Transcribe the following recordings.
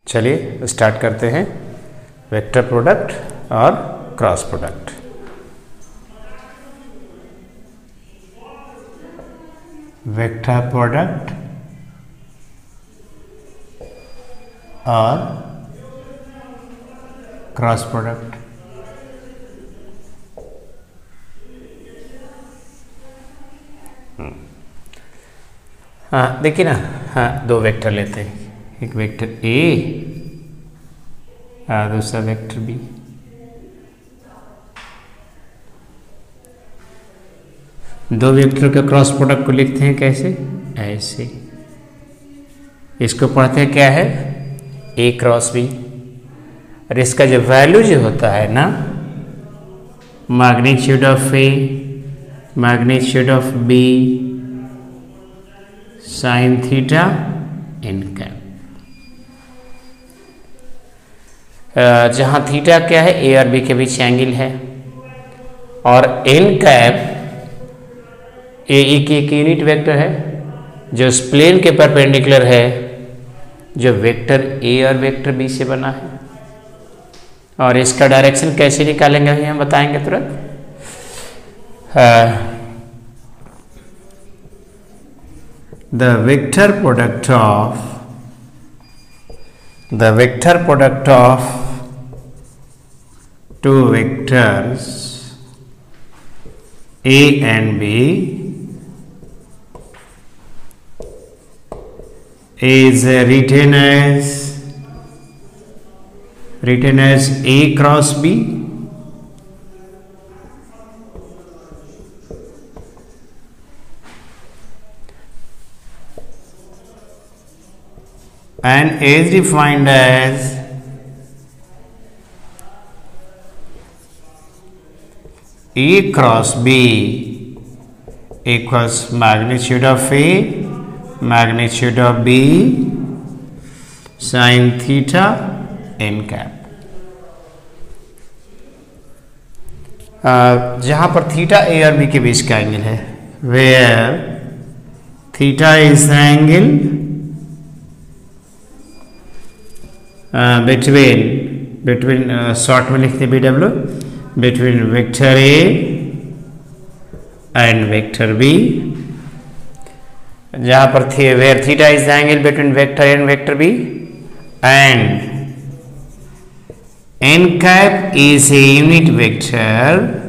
चलिए स्टार्ट करते हैं वेक्टर प्रोडक्ट और क्रॉस प्रोडक्ट। वेक्टर प्रोडक्ट और क्रॉस प्रोडक्ट। हाँ देखिए ना, हाँ दो वेक्टर लेते हैं, एक वेक्टर ए और दूसरा वेक्टर बी। दो वेक्टर के क्रॉस प्रोडक्ट को लिखते हैं कैसे? ऐसे। इसको पढ़ते हैं क्या है? A cross B. और इसका जो वैल्यू जो होता है ना, magnitude of A, magnitude of B, sine theta N cap. जहां थीटा क्या है? ए और बी के बीच एंगल है, और एन कैप ए की एक यूनिट वेक्टर है जो इस प्लेन के परपेंडिकुलर है, जो वेक्टर ए और वेक्टर बी से बना है। और इसका डायरेक्शन कैसे निकालेंगे अभी हम बताएंगे तुरंत। The vector product of two vectors A and B is written as A cross B, and is defined as A cross B equals magnitude of A, magnitude of B, sin theta n cap। जहां पर theta A और B के बीच का angle है, where theta is the angle between short में लिखते B W, between vector A and vector B, जहां पर where theta is the angle between vector A and vector B, and n cap is a unit vector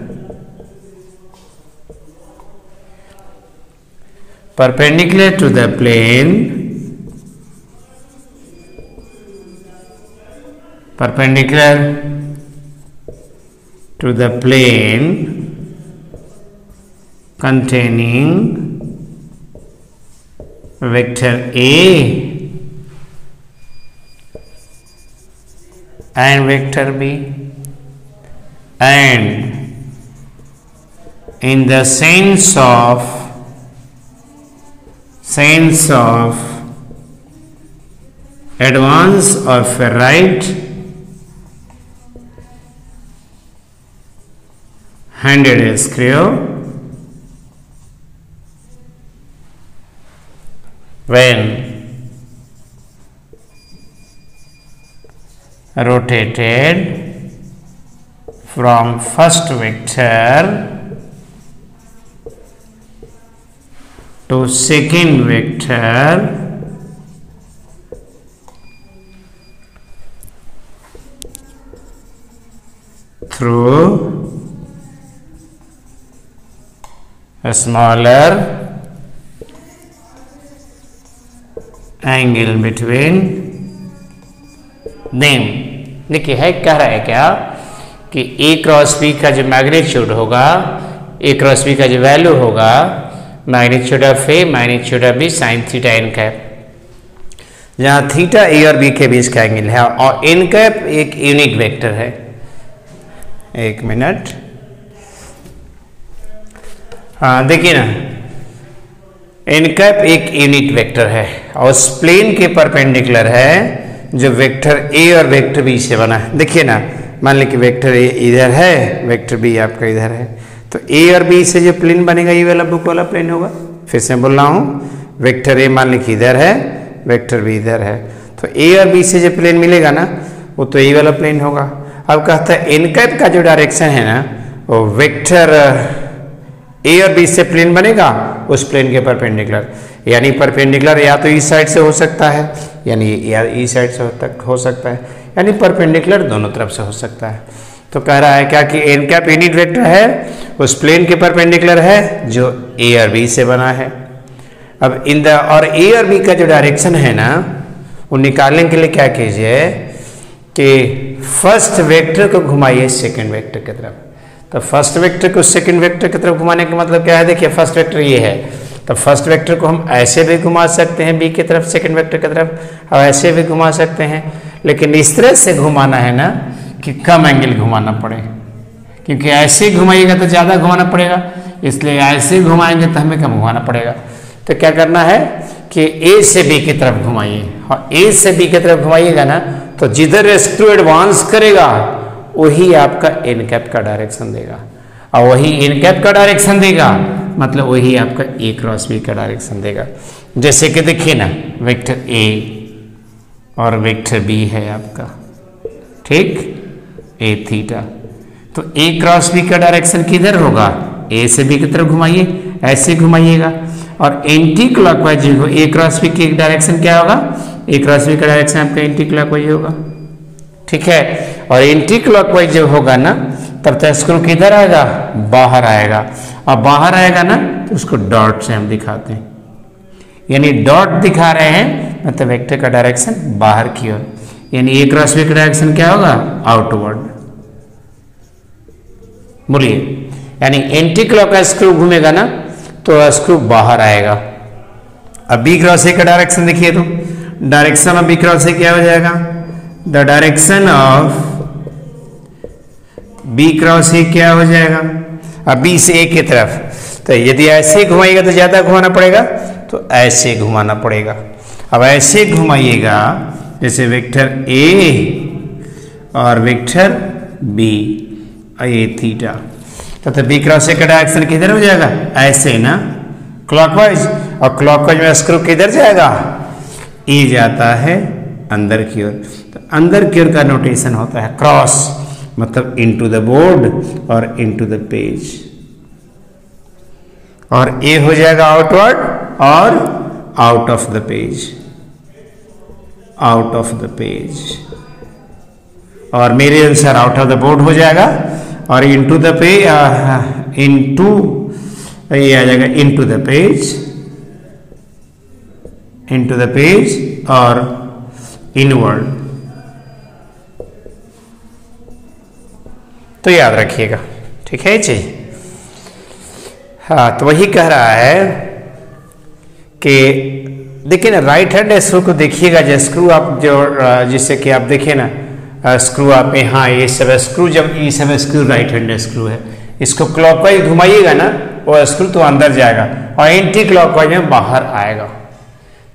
perpendicular to the plane, to the plane containing vector A and vector B, and in the sense of advance of a right handed screw when rotated from first vector to second vector through a smaller angle between them। देखिए है कह रहा है क्या कि ए cross B का जो magnitude होगा, ए क्रॉस बी का जो वैल्यू होगा, magnitude of A, magnitude of B, sine theta N cap, जहां थीटा ए और बी के बीच का एंगल है, और एन कैप एक यूनिट वेक्टर है। एक मिनट, हाँ देखिए ना, एन कैप एक यूनिट वेक्टर है और उस प्लेन के परपेंडिकुलर है जो वेक्टर ए और वेक्टर बी से बना है। देखिए ना, मान लीजिए कि वेक्टर ए इधर है, वेक्टर बी आपका इधर है, तो ए और बी से जो प्लेन बनेगा ये वाला बुक वाला प्लेन होगा। फिर से बोल रहा हूँ, वेक्टर ए मान लीजिए इधर है, वेक्टर बी इधर है, तो ए और बी से जो प्लेन मिलेगा ना वो तो ए वाला प्लेन होगा। अब कहता है एन कैप का जो डायरेक्शन है ना वो वेक्टर ए और बी से प्लेन बनेगा उस प्लेन के परपेंडिकुलर, यानी परपेंडिकुलर या तो इस साइड से हो सकता है यानी या इस साइड से हो सकता है, यानी परपेंडिकुलर दोनों तरफ से हो सकता है। तो कह रहा है क्या कि एन कैप यूनिट वेक्टर है उस प्लेन के परपेंडिकुलर है जो ए और बी से बना है। अब इन द और ए और बी का जो डायरेक्शन है ना वो निकालने के लिए क्या कीजिए कि फर्स्ट वेक्टर को घुमाइए सेकंड वेक्टर की तरफ। तो फर्स्ट वेक्टर को सेकंड वेक्टर की तरफ घुमाने का मतलब क्या है, देखिए फर्स्ट वेक्टर ये है तो फर्स्ट वेक्टर को हम ऐसे भी घुमा सकते हैं बी की तरफ सेकंड वेक्टर की तरफ, और ऐसे भी घुमा सकते हैं, लेकिन इस तरह से घुमाना है ना कि कम एंगल घुमाना पड़े, क्योंकि ऐसे घुमाइएगा तो ज़्यादा घुमाना पड़ेगा, इसलिए ऐसे घुमाएंगे तो हमें कम घुमाना पड़ेगा। तो क्या करना है कि ए से बी की तरफ घुमाइए, और ए से बी की तरफ घुमाइएगा ना तो जिधर स्क्रू एडवांस करेगा वही आपका एन कैप का डायरेक्शन देगा, और वही एन कैप का डायरेक्शन देगा मतलब वही आपका ए क्रॉस बी का डायरेक्शन देगा। जैसे कि देखिए ना वेक्टर ए और वेक्टर बी है आपका, ठीक, ए थीटा, तो ए क्रॉस बी का डायरेक्शन किधर होगा, ए से बी की तरफ घुमाइए, ऐसे घुमाइएगा, और एंटी क्लॉकवाइज ए क्रॉस बी की डायरेक्शन क्या होगा, ए क्रॉस बी का डायरेक्शन आपका एंटी क्लॉकवाइज होगा, ठीक है। और एंटी क्लॉकवाइज जब होगा ना तब तक स्क्रू किधर आएगा, बाहर आएगा, और बाहर आएगा ना तो उसको डॉट से हम दिखाते हैं, यानी डॉट दिखा रहे हैं मतलब वेक्टर का डायरेक्शन बाहर की ओर, यानी ए क्रॉस बी का डायरेक्शन क्या होगा, आउटवर्ड। बोलिए, यानी एंटी क्लॉकवाइज स्क्रू घूमेगा ना तो स्क्रू बाहर आएगा। अब बी क्रॉस ए का डायरेक्शन देखिए, तो direction of B cross A क्या हो जाएगा, the direction of B cross A क्या हो जाएगा, अब बी से ए की तरफ, तो यदि ऐसे घुमाइएगा तो ज्यादा घुमाना पड़ेगा, तो ऐसे घुमाना पड़ेगा। अब ऐसे घुमाइएगा जैसे वेक्टर ए और वेक्टर बी, ए थीटा, तो बी क्रॉस ए का डायरेक्शन किधर हो जाएगा, ऐसे ना क्लॉकवाइज, और क्लॉकवाइज में स्क्रू किधर जाएगा, ए जाता है अंदर की ओर, तो अंदर की ओर का नोटेशन होता है क्रॉस, मतलब इनटू द बोर्ड और इनटू द पेज, और ए हो जाएगा आउटवर्ड और out of the page, out of the page, और मेरे अनुसार आउट ऑफ द बोर्ड हो जाएगा, और इनटू द पेज, इनटू ये आ जाएगा into the page, into the page और इनवर्ड। तो याद रखिएगा, ठीक है जी। हाँ, तो वही कह रहा है कि देखिए ना राइट हैंड स्क्रू को देखिएगा, जो स्क्रू आप जो जिससे कि आप देखिए ना स्क्रू आप यहाँ ये सब स्क्रू, जब ये सब स्क्रू राइट हैंड स्क्रू है, इसको क्लॉकवाइज घुमाइएगा ना वो स्क्रू तो अंदर जाएगा और एंटी क्लॉकवाइज में बाहर आएगा।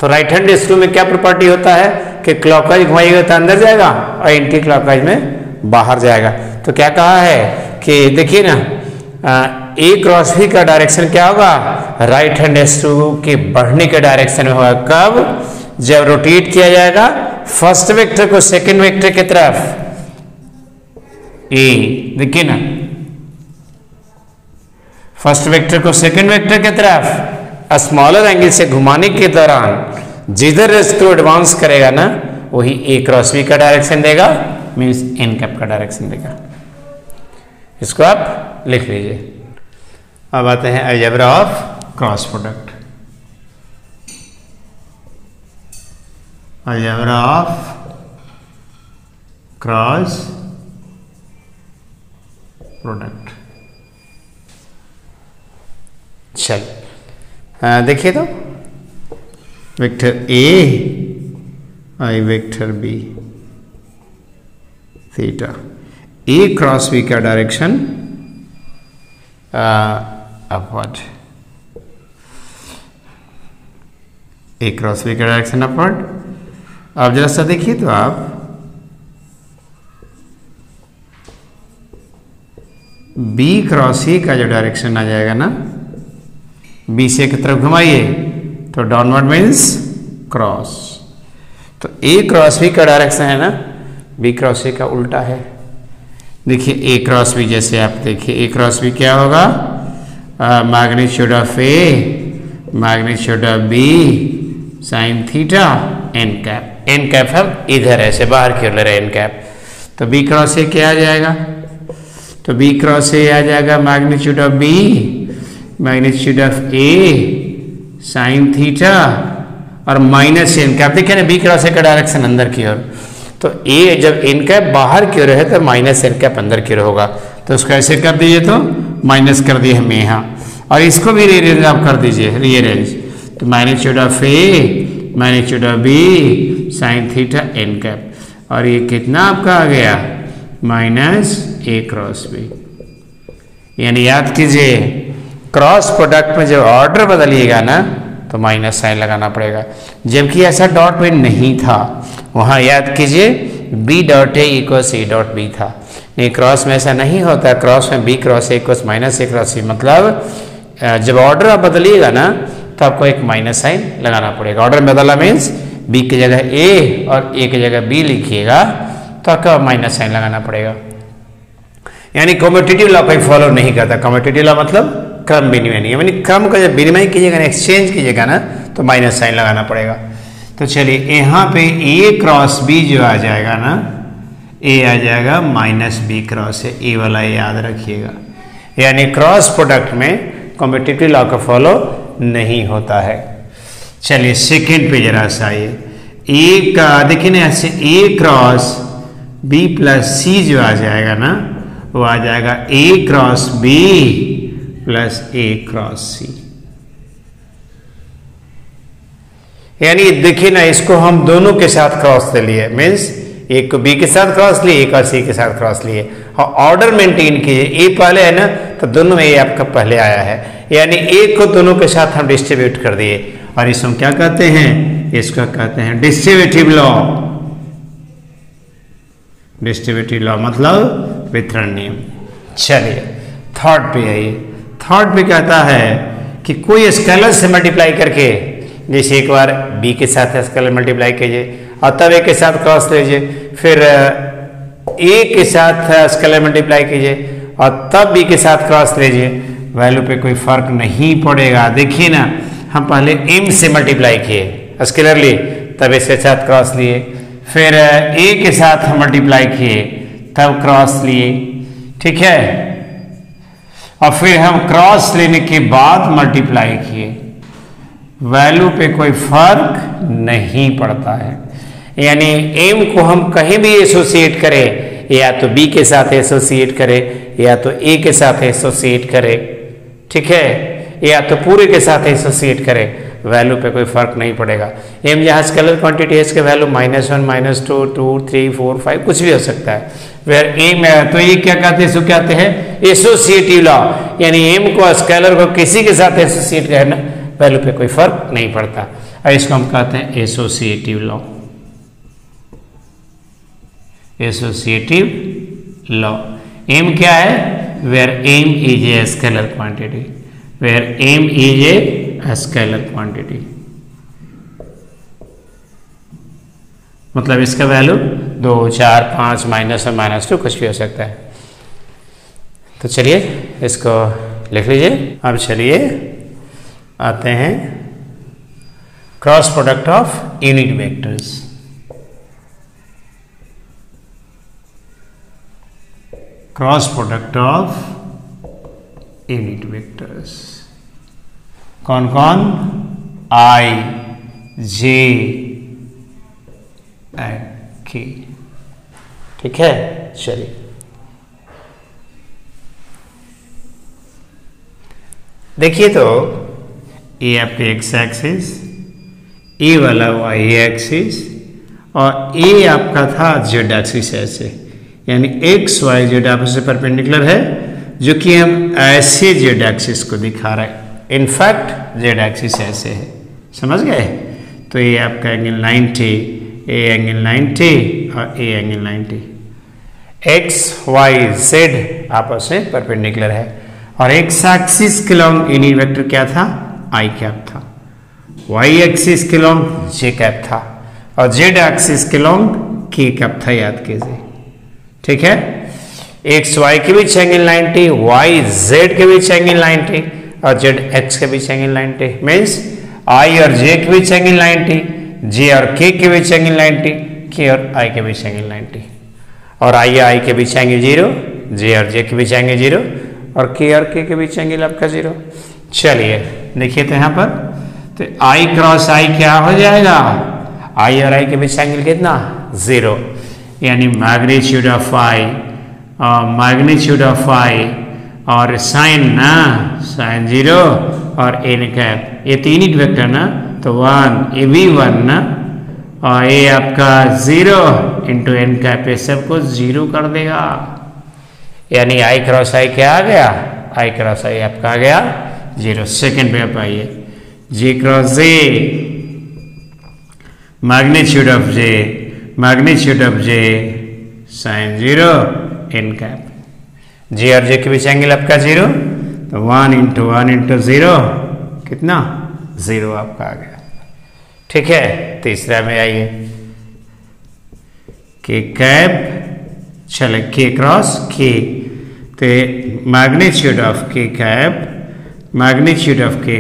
तो राइट हैंड स्क्रू में क्या प्रॉपर्टी होता है कि क्लॉकवाइज घुमाइएगा तो अंदर जाएगा और एंटी क्लॉकवाइज में बाहर जाएगा। तो क्या कहा है कि देखिए ना ए क्रॉस बी का डायरेक्शन क्या होगा, राइट हैंड स्क्रू के बढ़ने के डायरेक्शन में होगा, कब, जब रोटेट किया जाएगा फर्स्ट वेक्टर को सेकंड वेक्टर की तरफ, ए देखिए ना फर्स्ट वेक्टर को सेकंड वेक्टर की तरफ स्मॉलर एंगल से घुमाने के दौरान जिधर स्क्रू एडवांस करेगा ना वही ए क्रॉस बी का डायरेक्शन देगा, मीन्स एन कैप का डायरेक्शन देगा। इसको आप लिख लीजिए। अब आते हैं algebra of cross product. Algebra of cross product. चल देखिए तो vector A I vector B theta, A cross B का direction upward, A cross B का डायरेक्शन अपवर्ड। अब जरा सा देखिए तो आप बी क्रॉस ए का जो डायरेक्शन आ जाएगा ना, बी से की तरफ घुमाइए तो डाउनवर्ड मीन्स क्रॉस, तो ए क्रॉस बी का डायरेक्शन है ना बी क्रॉस ए का उल्टा है। देखिए ए क्रॉस बी, जैसे आप देखिए ए क्रॉस बी क्या होगा, magnitude of A magnitude of B sine theta N cap. N cap हम इधर ऐसे बाहर की ओर ले रहे हैं एन कैप, तो बी क्रॉस ए क्या आ जाएगा, तो बी क्रॉस ए आ जाएगा magnitude of B magnitude of A sine theta और माइनस एन कैप। देखिए ना बी क्रॉस ए का डायरेक्शन अंदर की ओर, तो ए जब एन कैप बाहर की ओर है तो माइनस एन कैप अंदर की ओर होगा, तो उसको ऐसे कर दीजिए, तो माइनस कर दिए हमें यहाँ, और इसको भी रीअरेंज आप कर दीजिए, रीअरेंज, तो magnitude of A magnitude of B sine theta N cap, और ये कितना आपका आ गया माइनस ए क्रॉस बी। यानी याद कीजिए क्रॉस प्रोडक्ट में जब ऑर्डर बदलिएगा ना तो माइनस साइन लगाना पड़ेगा, जबकि ऐसा डॉट में नहीं था, वहाँ याद कीजिए B dot A equals A dot B था। नहीं क्रॉस में ऐसा नहीं होता, क्रॉस में B cross A equals minus A cross B, मतलब जब ऑर्डर आप बदलिएगा ना तो आपको एक माइनस साइन लगाना पड़ेगा। ऑर्डर बदला मीन्स बी की जगह ए और ए की जगह बी लिखिएगा तो आपका माइनस साइन लगाना पड़ेगा। यानी कम्यूटेटिव लॉ कोई फॉलो नहीं करता। कम्यूटेटिव लॉ मतलब क्रम विनिमय, यानी क्रम का जब विनिमय कीजिएगा ना, एक्सचेंज कीजिएगा ना, तो माइनस साइन लगाना पड़ेगा। तो चलिए यहाँ पे ए क्रॉस बी जो आ जाएगा ना, ए आ जाएगा माइनस बी क्रॉस ए, ए वाला याद रखिएगा। यानी क्रॉस प्रोडक्ट में कम्यूटेटिव लॉ का फॉलो नहीं होता है। चलिए सेकेंड पे जरा सा आइए, ए का देखिए ना ऐसे ए क्रॉस बी प्लस सी जो आ जाएगा ना, वो आ जाएगा ए क्रॉस बी प्लस ए क्रॉस सी। यानी देखिए ना इसको हम दोनों के साथ क्रॉस ले लिए, मीन्स एक को बी के साथ क्रॉस लिए, एक और सी के साथ क्रॉस लिए, और ऑर्डर मेंटेन कीजिए। ए पहले है ना तो दोनों में ए आपका पहले आया है, यानी ए को दोनों के साथ हम डिस्ट्रीब्यूट कर दिए, और इसको हम क्या कहते हैं, इसको कहते हैं डिस्ट्रीब्यूटिव लॉ। डिस्ट्रीब्यूटिव लॉ मतलब वितरण नियम। चलिए थर्ड पे आइए, थर्ड पे कहता है कि कोई स्केलर से मल्टीप्लाई करके, जैसे एक बार बी के साथ स्केलर मल्टीप्लाई कीजिए और तब ए के साथ क्रॉस लीजिए, फिर ए के साथ स्केलर मल्टीप्लाई कीजिए और तब बी के साथ क्रॉस लीजिए, वैल्यू पे कोई फर्क नहीं पड़ेगा। देखिए ना हम पहले एम से मल्टीप्लाई किए स्केलर लिए, तब इसके साथ क्रॉस लिए, फिर ए के साथ हम मल्टीप्लाई किए तब क्रॉस लिए, ठीक है, और फिर हम क्रॉस लेने के बाद मल्टीप्लाई किए, वैल्यू पे कोई फर्क नहीं पड़ता है। यानी एम को हम कहीं भी एसोसिएट करें, या तो बी के साथ एसोसिएट करें या तो ए के साथ एसोसिएट करें, ठीक है, या तो पूरे के साथ एसोसिएट करें, वैल्यू पे कोई फर्क नहीं पड़ेगा। एम जहाँ स्केलर क्वांटिटी है इसके वैल्यू -1 -2 2 3 4 5 कुछ भी हो सकता है। वेयर एम है तो ये क्या कहते हैं, इसको कहते हैं एसोसिएटिव लॉ। यानी एम को स्केलर को किसी के साथ एसोसिएट करना, वैल्यू पे कोई फर्क नहीं पड़ता, और इसको हम कहते हैं associative law. Associative law. M क्या है, where M is a scalar quantity, where M is a scalar quantity, मतलब इसका वैल्यू 2 4 5 -1 -2 कुछ भी हो सकता है। तो चलिए इसको लिख लीजिए। अब चलिए आते हैं cross product of unit vectors. Cross product of unit vectors कौन कौन, I J एंड K, ठीक है। चलिए देखिए, तो ये आपके एक्स एक्सिस, ए वाला वाई एक्सिस, और ए आपका था जेड एक्सिस ऐसे, यानी एक्स वाई जेड आपस में परपेंडिकुलर है, जो कि हम ऐसे जेड एक्सिस को दिखा रहे हैं। इनफैक्ट जेड एक्सिस ऐसे है, समझ गए। तो ये आपका एंगल 90, ए एंगल 90 और A angle 90, X Y Z आपस में परपेंडिकुलर है, और एक्स एक्सिस के लॉन्ग यूनिट वेक्टर क्या था, आई कैप था, वाई एक्सिस के लॉन्ग जे कैप था, और जेड एक्सिस के लॉन्ग के कब था याद कीजिए। ठीक है, एक्स वाई के बीच एंगल 90, वाई जेड के बीच एंगल 90 और जेड एक्स के बीच एंगल 90। मीन्स आई और जे के बीच एंगल 90, जे और के बीच एंगल 90, के और आई के बीच एंगल 90 और आई के बीच एंगल 0, जे और जे के बीच एंगल 0 और के बीच एंगल आपका 0। चलिए देखिए तो यहाँ पर तो आई क्रॉस आई क्या हो जाएगा, आई और आई के बीच एंगल कितना 0, यानी मैग्नीट्यूड ऑफ आई और साइन ना साइन 0 और एन कैप, ये तीन ही वेक्टर ना, तो 1 ये भी 1 ना और ये आपका 0 इंटू एन कैप, ये सबको 0 कर देगा। यानी आई क्रॉस आई क्या आ गया, आई क्रॉस आई आपका आ गया 0। सेकेंड पे आप आइए, J cross J magnitude of J sine 0 N cap, J और जे के बीच एंगल आपका 0, तो 1 इंटू 0 कितना 0 आपका आ गया। ठीक है, तीसरा में आइए, के कैप, चले के क्रॉस के, तो मैग्नीट्यूड ऑफ के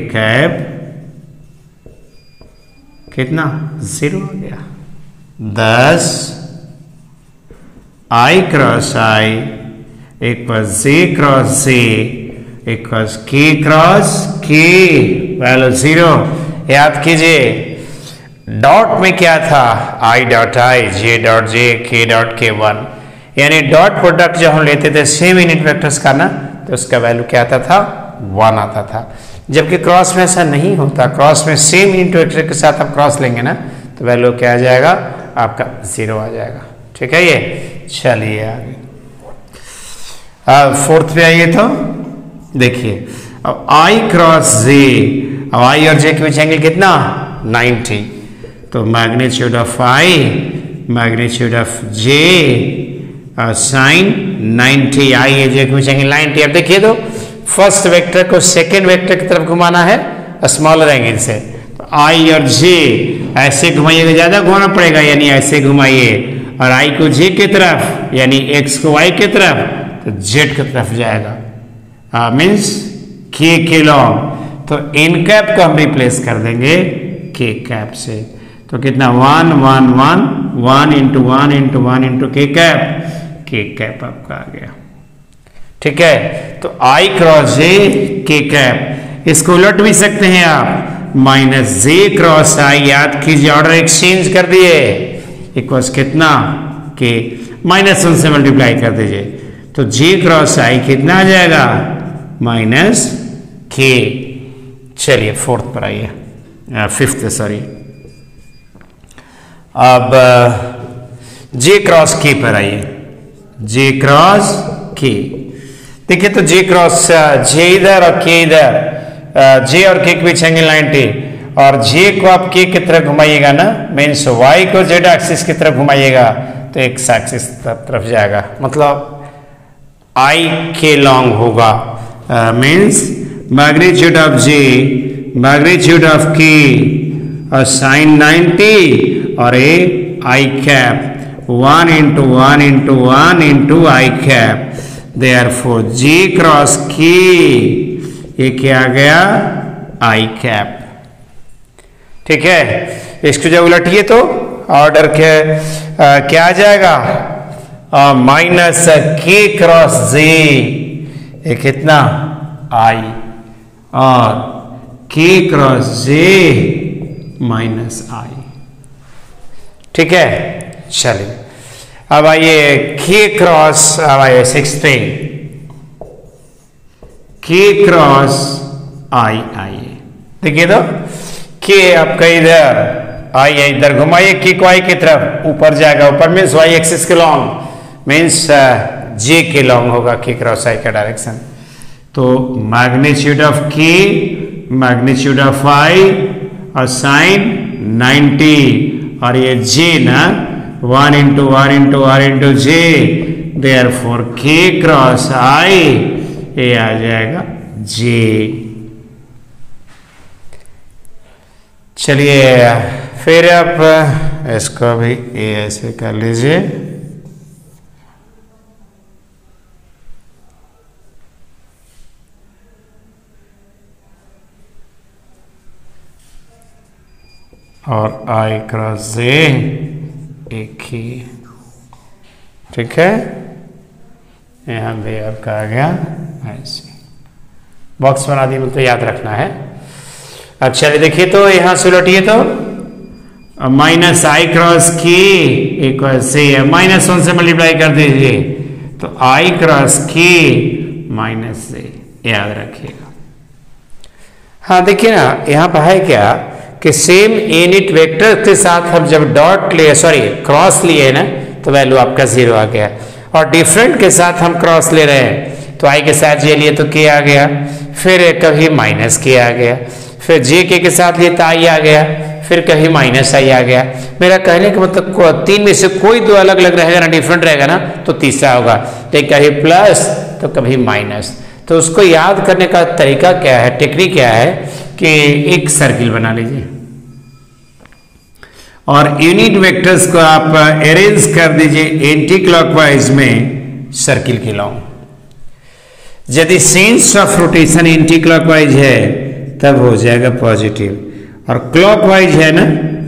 कैप कितना 0 हो गया। 10 आई cross I equal J cross J equal के क्रॉस के, वैल्यू 0। याद कीजिए डॉट में क्या था, I dot I, J dot J, के डॉट के 1, यानी डॉट प्रोडक्ट जब हम लेते थे सेम यूनिट वेक्टर्स का ना, तो उसका वैल्यू क्या आता था 1 आता था। जबकि क्रॉस में ऐसा नहीं होता, क्रॉस में सेम यूनिट वेक्टर के साथ आप क्रॉस लेंगे ना, तो वैल्यू क्या आ जाएगा आपका 0 आ जाएगा। ठीक है, ये चलिए आगे फोर्थ पे आइए तो देखिए, अब आई क्रॉस जे, अब आई और जे के बीच एंगल कितना 90, तो magnitude of I magnitude of J sine 90, I A J के बीच एंगल 90। अब देखिए तो फर्स्ट वेक्टर को सेकेंड वेक्टर की तरफ घुमाना है स्मॉलर एंगल से, तो आई और जे ऐसे घुमाइएगा, ज्यादा घुमाना पड़ेगा, यानी ऐसे घुमाइए, और आई को जे की तरफ यानी एक्स को वाई की तरफ, तो जेड की तरफ जाएगा, मीन्स के लॉन्ग, तो एन कैप को हम रिप्लेस कर देंगे के कैप से, तो कितना 1 1 1 1 इंटू 1 इंटू 1 इंटू के कैप आपका आ गया। ठीक है, तो आई क्रॉस जे के कैप, इसको उलट भी सकते हैं आप, माइनस जे क्रॉस आई, याद कीजिए ऑर्डर एक्सचेंज कर दिए, इक्वल्स कितना के, -1 से मल्टीप्लाई कर दीजिए, तो जे क्रॉस आई कितना आ जाएगा माइनस के। चलिए फोर्थ पर आइए, फिफ्थ सॉरी, अब जे क्रॉस के पर आइए, जे क्रॉस के, देखिए तो जे क्रॉस जे इधर और के इधर, जे और के बीच एंगल 90, और जे को आप के की तरफ घुमाइएगा ना, मीन्स वाई को जेड एक्सिस की तरफ घुमाइएगा तो एक्स एक्सिस तरफ जाएगा, मतलब आई के लॉन्ग होगा, means magnitude of J magnitude of के और साइन 90 और ए आई कैप 1 इंटू 1 इंटू 1 इंटू आई कैप, देयरफॉर जे क्रॉस के ये क्या आ गया आई कैप। ठीक है, इसको जब उलटिए तो ऑर्डर के क्या आ जाएगा माइनस के क्रॉस जे, ये कितना आई, और के क्रॉस जे माइनस आई। ठीक है, चलिए अब आइए के क्रॉस, अब आइए 6 पे, के क्रॉस आई आइए, देखिए तो के आपका इधर आई इधर घुमाइए, के को आई की तरफ ऊपर जाएगा, ऊपर मीन्स वाई एक्सिस के लॉन्ग, मीन्स जे के लॉन्ग होगा के क्रॉस आई का डायरेक्शन, तो magnitude of K magnitude of I और साइन 90, और ये जे ना 1 into 1 into R into J, therefore K cross I ये आ जाएगा जे। चलिए फिर आप इसको भी ए ऐसे कर लीजिए, और आई क्रॉस जे एक ही, ठीक है। यहाँ भी आपका आ गया ऐसे, बॉक्स बना दी, मतलब याद रखना है। अब चलिए देखिए, तो यहाँ से उलटिए तो माइनस आई क्रॉस की इक्वल से -1 से मल्टीप्लाई कर दीजिए, तो आई क्रॉस की माइनस से, याद रखिएगा। हाँ देखिए ना, यहाँ पर है क्या कि सेम यूनिट वेक्टर के साथ हम जब डॉट लिए, सॉरी क्रॉस लिए ना, तो वैल्यू आपका 0 आ गया। और डिफरेंट के साथ हम क्रॉस ले रहे हैं, तो आई के साथ जे लिए तो के आ गया, फिर कभी माइनस के आ गया, फिर जे के साथ लिए तो आई आ गया, फिर कभी माइनस आई आ गया। मेरा कहने का मतलब 3 में से कोई 2 अलग अलग रहेगा ना, डिफरेंट रहेगा ना, तो तीसरा होगा। तो कभी प्लस तो कभी माइनस। तो उसको याद करने का तरीका क्या है, टेक्निक क्या है कि एक सर्किल बना लीजिए और यूनिट वेक्टर्स को आप अरेंज कर दीजिए एंटी क्लॉकवाइज में सर्किल के लॉ। यदि sense of rotation anti clockwise है तब हो जाएगा पॉजिटिव, और क्लॉकवाइज है ना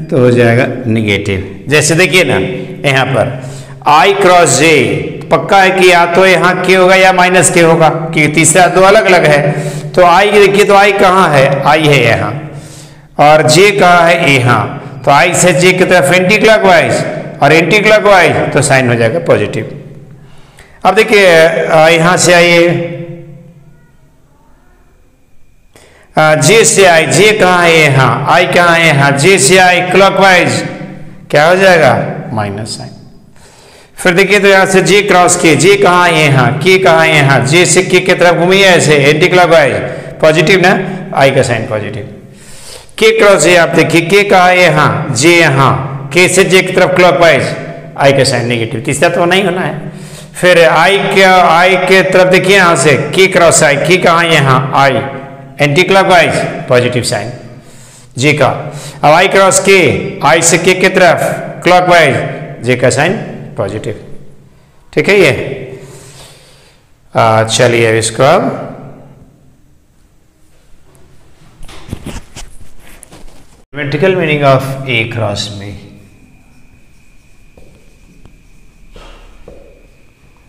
तो हो जाएगा निगेटिव। जैसे देखिए ना, यहाँ पर आई क्रॉस जे, पक्का है कि या तो यहाँ के होगा या माइनस के होगा, कि तीसरा 2 अलग अलग है। तो आई देखिए, तो आई कहाँ है, आई है यहाँ, और जे कहाँ है, यहाँ। तो आई से जे की तरफ एंटी क्लॉकवाइज, और एंटी क्लॉकवाइज तो साइन हो जाएगा पॉजिटिव। अब देखिए यहाँ से आइए, जे से आई, जे कहाँ है यहाँ, आई कहाँ है यहाँ, जे से आई क्लॉकवाइज क्या हो जाएगा, माइनस साइन। फिर देखिए तो यहाँ से जे क्रॉस के, जे कहाँ है यहाँ, के कहाँ है यहाँ, जे से के तरफ घूमिए ऐसे एंटी क्लॉकवाइज, पॉजिटिव ना, आई का साइन पॉजिटिव। के क्रॉस जे आप देखिए, के कहाँ है यहाँ, जे यहाँ, के से जे की तरफ क्लॉकवाइज, आई का साइन नेगेटिव, तीसरा तो नहीं होना है। फिर आई के तरफ देखिए यहाँ से के क्रॉस आई, के कहाँ है यहाँ, आई एंटी क्लॉकवाइज पॉजिटिव साइन जे का। अब आई क्रॉस के, आई से के तरफ क्लॉकवाइज, जे का साइन पॉजिटिव, ठीक है। ये चलिए अब इसको अब geometrical meaning of A cross B.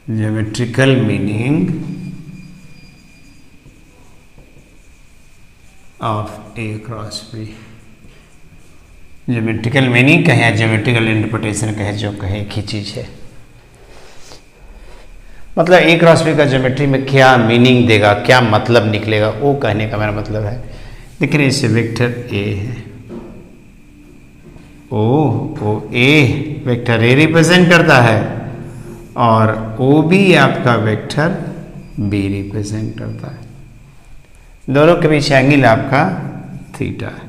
Geometrical meaning of A cross B. Geometrical meaning कहे, ज्योमेट्रिकल इंटरप्रिटेशन कहे, जो कहे एक ही चीज है। मतलब ए क्रॉस बी का ज्योमेट्री में क्या मीनिंग देगा, क्या मतलब निकलेगा, वो कहने का मेरा मतलब है। लेकिन इसे वेक्टर ए है, O A vector A represent करता है, और ओ भी आपका वेक्टर बी रिप्रेजेंट करता है। दोनों के बीच एंगल आपका थीटा है।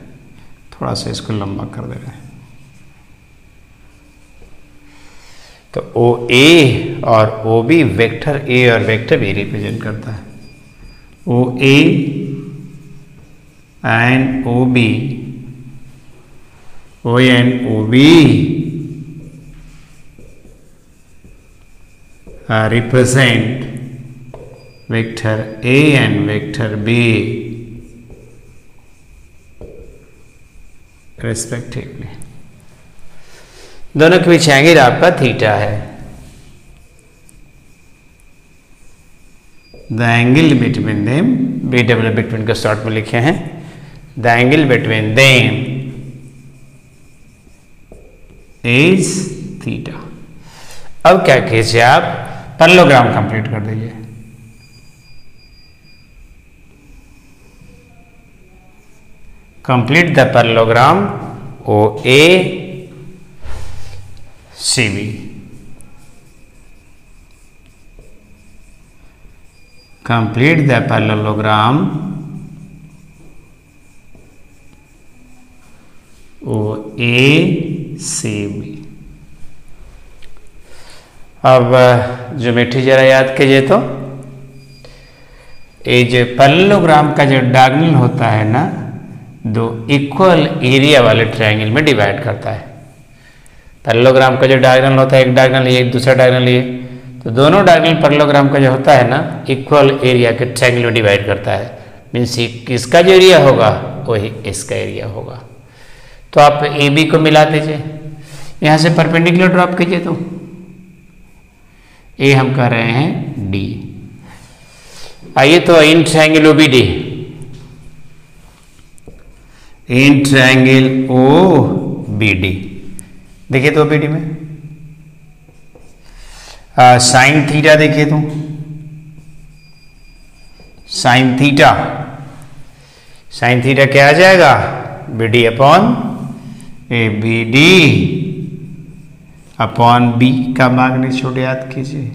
थोड़ा सा इसको लंबा कर दे रहे हैं, तो ओ ए और ओ बी वेक्टर ए और वेक्टर बी रिप्रेजेंट करता है। O A and O B, O and O B represent vector A and vector B respectively। दोनों के बीच एंगल आपका थीटा है। The angle between them, BW between को short में लिखे हैं, the angle between them is theta. अब क्या कीजिए, आप पैरेललोग्राम कंप्लीट कर दीजिए। Complete the parallelogram O A C B. Complete the parallelogram O A C B. अब ज्योमेट्री जरा याद कीजिए, तो ये जो पैरेललोग्राम का जो डायगोनल होता है ना, दो इक्वल एरिया वाले ट्रायंगल में डिवाइड करता है। पैरेललोग्राम का जो डायगोनल होता है, एक डायगोनल लिए एक दूसरा डायगोनल लिए, तो दोनों डायगोनल पैरेललोग्राम का जो होता है ना इक्वल एरिया के ट्रायंगल में डिवाइड करता है। मीन्स इसका जो एरिया होगा वही इसका एरिया होगा। तो आप ए बी को मिला दीजिए, यहाँ से परपेंडिकुलर ड्रॉप कीजिए, तो ए हम कर रहे हैं डी। आइए तो in triangle OBD, in triangle O B D देखिए तो ओबीडी में साइन थीटा देखिए तो साइन थीटा क्या आ जाएगा, B D upon A B D upon B का मैग्नीट्यूड याद कीजिए।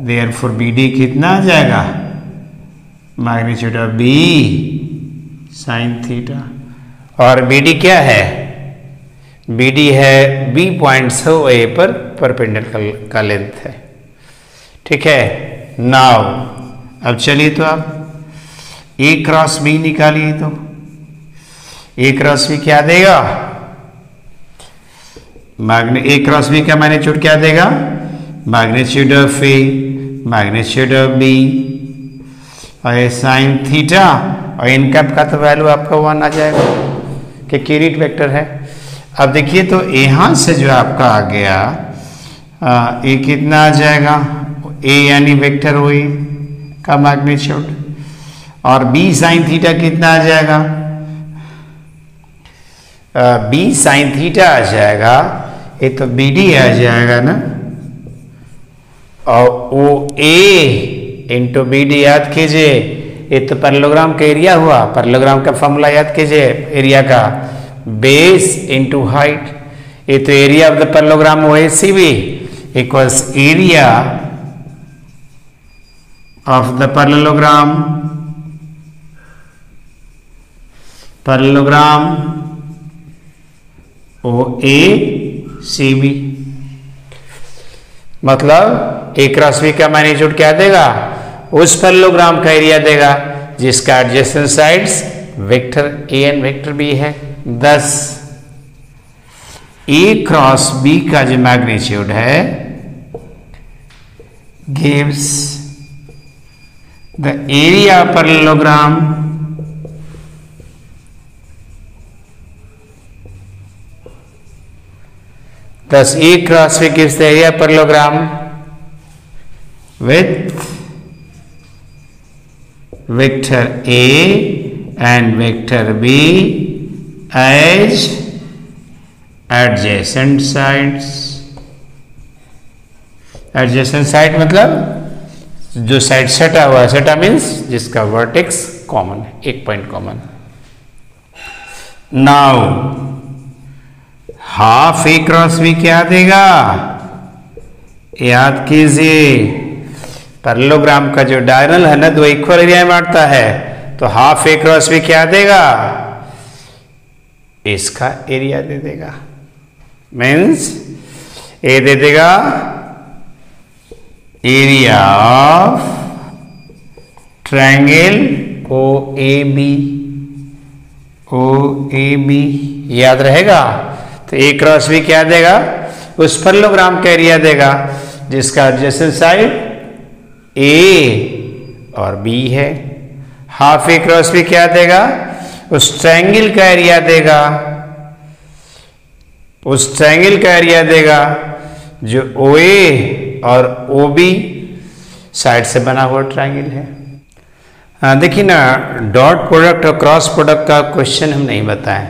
देयरफॉर बी डी कितना आ जाएगा, magnitude of B sine theta. और बी डी क्या है, बी डी है बी पॉइंट्स हो ए पर परपेंडिकुलर का लेंथ है। ठीक है, नाउ अब चलिए तो आप ए क्रॉस बी निकालिए, तो ए क्रॉस बी क्या देगा, ए क्रॉस बी का मैग्नीट्यूड क्या देगा, magnitude of A magnitude of B और साइन थीटा, और इनका का तो वैल्यू आपका 1 आ जाएगा कि यूनिट वेक्टर है। अब देखिए तो यहाँ से जो आपका आ गया ए कितना आ जाएगा, ए यानी वेक्टर हुई का मैग्नीट्यूड, और बी साइन थीटा कितना आ जाएगा, बी साइन थीटा आ जाएगा, ये तो बी डी आ जाएगा ना, और वो ए इंटू बी डी याद कीजिए, ये तो पैरेललोग्राम का एरिया हुआ, पैरेललोग्राम का फॉर्मूला याद कीजिए एरिया का, बेस इंटू हाइट, ये तो area of the parallelogram O A C B equals area of the parallelogram O A C B. मतलब ए क्रॉस बी का मैग्नीट्यूड क्या देगा, उस पैरेललोग्राम का एरिया देगा जिसका adjacent sides vector A and vector B है। 10 ए क्रॉस बी का जो मैग्नीट्यूड है gives the area parallelogram thus A cross B gives the area parallelogram with vector A and vector B as adjacent sides। adjacent side मतलब जो side सटा हुआ है, सटा मीन्स जिसका वर्टेक्स कॉमन है, एक पॉइंट कॉमन। नाउ हाफ ए cross B क्या देगा, याद कीजिए पैरेललोग्राम का जो डायगोनल है ना, दो इक्वल एरिया में बांटता है, तो हाफ ए क्रॉस बी क्या देगा, इसका एरिया दे देगा। मीन्स ए दे देगा area of triangle O A B, याद रहेगा। तो ए क्रॉस बी क्या देगा, उस पैरेललोग्राम का एरिया देगा जिसका एडजेसेंट साइड ए और बी है। हाफ ए क्रॉस बी क्या देगा, उस ट्रायंगल का एरिया देगा, उस ट्रायंगल का एरिया देगा जो ओ ए और ओ बी साइड से बना हुआ ट्रायंगल है। देखिए ना, डॉट प्रोडक्ट और क्रॉस प्रोडक्ट का क्वेश्चन हम नहीं बताएं।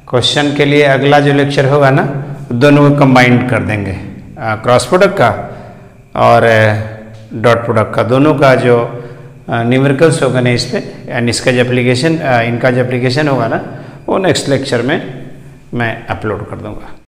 क्वेश्चन के लिए अगला जो लेक्चर होगा ना, दोनों को कंबाइंड कर देंगे, क्रॉस प्रोडक्ट का और डॉट प्रोडक्ट का, दोनों का जो न्यूमेरिकल्स होगा ना इस पे, एंड इसका जो एप्लीकेशन, इनका जो एप्लीकेशन होगा ना, वो नेक्स्ट लेक्चर में मैं अपलोड कर दूंगा।